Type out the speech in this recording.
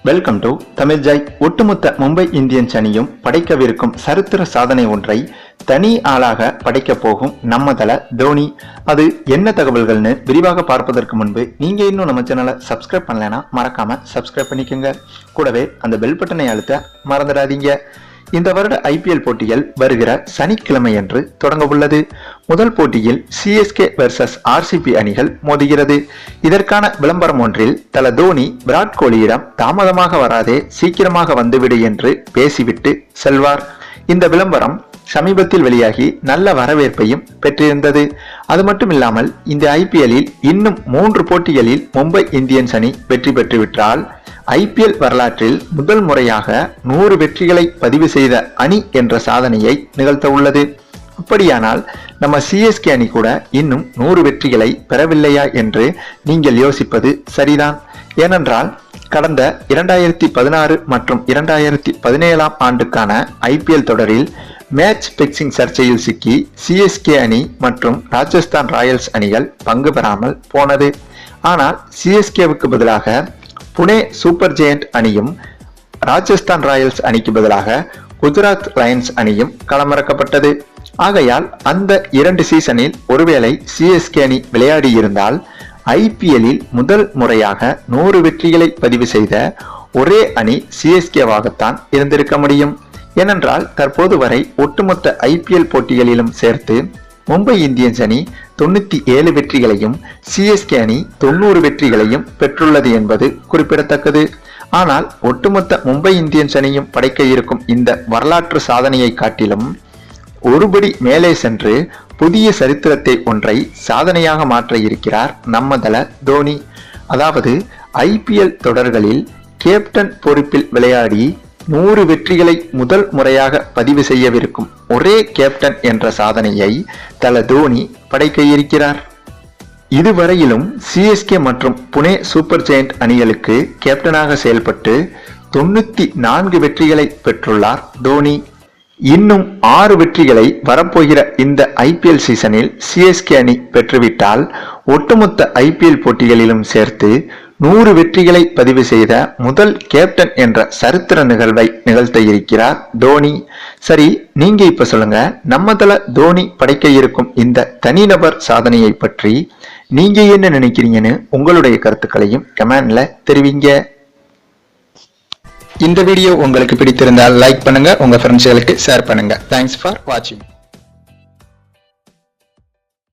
Welcome to Tamil Joy. ஒட்டுமொத்த Mumbai Indians அணியும் படைக்கவிருக்கும் சரித்திர சாதனை ஒன்றை தனி ஆளாக படைக்க போகும் நம்ம தல தோனி. அது என்ன தகவல்கள்னு விரிவாக பார்ப்பதற்கு முன்பு நீங்க இன்னும் நம்ம சேனலை சப்ஸ்கிரைப் பண்ணலைன்னா மறக்காம சப்ஸ்கிரைப் பண்ணிக்கோங்க. கூடவே அந்த பெல் பட்டனை அழுத்த மறந்துடாதீங்க. இந்த வருட ஐபிஎல் போட்டிகள் வருகிற சனிக்கிழமை அன்று தொடங்க உள்ளது. முதல் போட்டியில் சிஎஸ்கே வெர்சஸ் ஆர்சிபி அணிகள் மோதுகிறது. இதற்கான விளம்பரம் ஒன்றில் தல தோனி விராட் கோலியிடம் தாமதமாக வராதே, சீக்கிரமாக வந்துவிடு என்று பேசிவிட்டு செல்வார். இந்த விளம்பரம் சமீபத்தில் வெளியாகி நல்ல வரவேற்பையும் பெற்றிருந்தது. அது மட்டும் இல்லாமல் இந்த ஐபிஎல்லில் இன்னும் 3 போட்டிகளில் மும்பை இந்தியன்ஸ் அணி வெற்றி பெற்றுவிட்டால் ஐபிஎல் வரலாற்றில் முதல் முறையாக 100 வெற்றிகளை பதிவு செய்த அணி என்ற சாதனையை நிகழ்த்த உள்ளது. அப்படியானால் நம்ம சிஎஸ்கே அணி கூட இன்னும் 100 வெற்றிகளை பெறவில்லையா என்று நீங்கள் யோசிப்பது சரிதான். ஏனென்றால் கடந்த 2016 மற்றும் 2017 ஆண்டுக்கான ஐபிஎல் தொடரில் மேட்ச் பிக்சிங் சர்ச்சையில் சிக்கி சிஎஸ்கே அணி மற்றும் ராஜஸ்தான் ராயல்ஸ் அணிகள் பங்கு பெறாமல் போனது. ஆனால் சிஎஸ்கேவுக்கு பதிலாக புனே சூப்பர் ஜெயண்ட் அணியும் ராஜஸ்தான் ராயல்ஸ் அணிக்கு பதிலாக குஜராத் லயன்ஸ் அணியும் களமிறக்கப்பட்டது. ஆகையால் அந்த 2 சீசனில் ஒருவேளை சிஎஸ்கே அணி விளையாடி இருந்தால் ஐபிஎல்லில் முதல் முறையாக 100 வெற்றிகளை பதிவு செய்த ஒரே அணி சிஎஸ்கேவாகத்தான் இருந்திருக்க முடியும். ஏனென்றால் தற்போது வரை ஒட்டுமொத்த ஐபிஎல் போட்டிகளிலும் சேர்த்து மும்பை இந்தியன்ஸ் அணி 97 வெற்றிகளையும் சிஎஸ்கே அணி 90 வெற்றிகளையும் பெற்றுள்ளது என்பது குறிப்பிடத்தக்கது. ஆனால் ஒட்டுமொத்த மும்பை இந்தியன்ஸ் அணியும் படைக்க இருக்கும் இந்த வரலாற்று சாதனையை காட்டிலும் ஒருபடி மேலே சென்று புதிய சரித்திரத்தை ஒன்றை சாதனையாக மாற்ற இருக்கிறார் நம்ம தல தோனி. அதாவது ஐபிஎல் தொடர்களில் கேப்டன் பொறுப்பில் விளையாடி 100 வெற்றிகளை முதல் முறையாக பதிவு செய்யவிருக்கும் ஒரே கேப்டன் என்ற சாதனையை தல தோனி படைக்க இருக்கிறார். இதுவரையிலும் சிஎஸ்கே மற்றும் புனே சூப்பர் ஜெயண்ட் அணிகளுக்கு கேப்டனாக செயல்பட்டு 94 வெற்றிகளை பெற்றுள்ளார் தோனி. இன்னும் 6 வெற்றிகளை வரப்போகிற இந்த ஐபிஎல் சீசனில் சிஎஸ்கே அணி பெற்றுவிட்டால் ஒட்டுமொத்த ஐபிஎல் போட்டிகளிலும் சேர்த்து 100 வெற்றிகளை பதிவு செய்த முதல் கேப்டன் என்ற சரித்திர நிகழ்வை நிகழ்த்த இருக்கிறார் தோனி. சரி, நீங்க இப்ப சொல்லுங்க, நம்ம தல தோனி படைக்க இருக்கும் இந்த தனிநபர் சாதனையை பற்றி நீங்க என்ன நினைக்கிறீங்கன்னு உங்களுடைய கருத்துக்களையும் கமெண்ட்ல தெரிவிங்க. இந்த வீடியோ உங்களுக்கு பிடித்திருந்தால் லைக் பண்ணுங்க, உங்க ஃப்ரெண்ட்ஸ்களுக்கு ஷேர் பண்ணுங்க. தேங்க்ஸ் ஃபார் வாட்சிங்.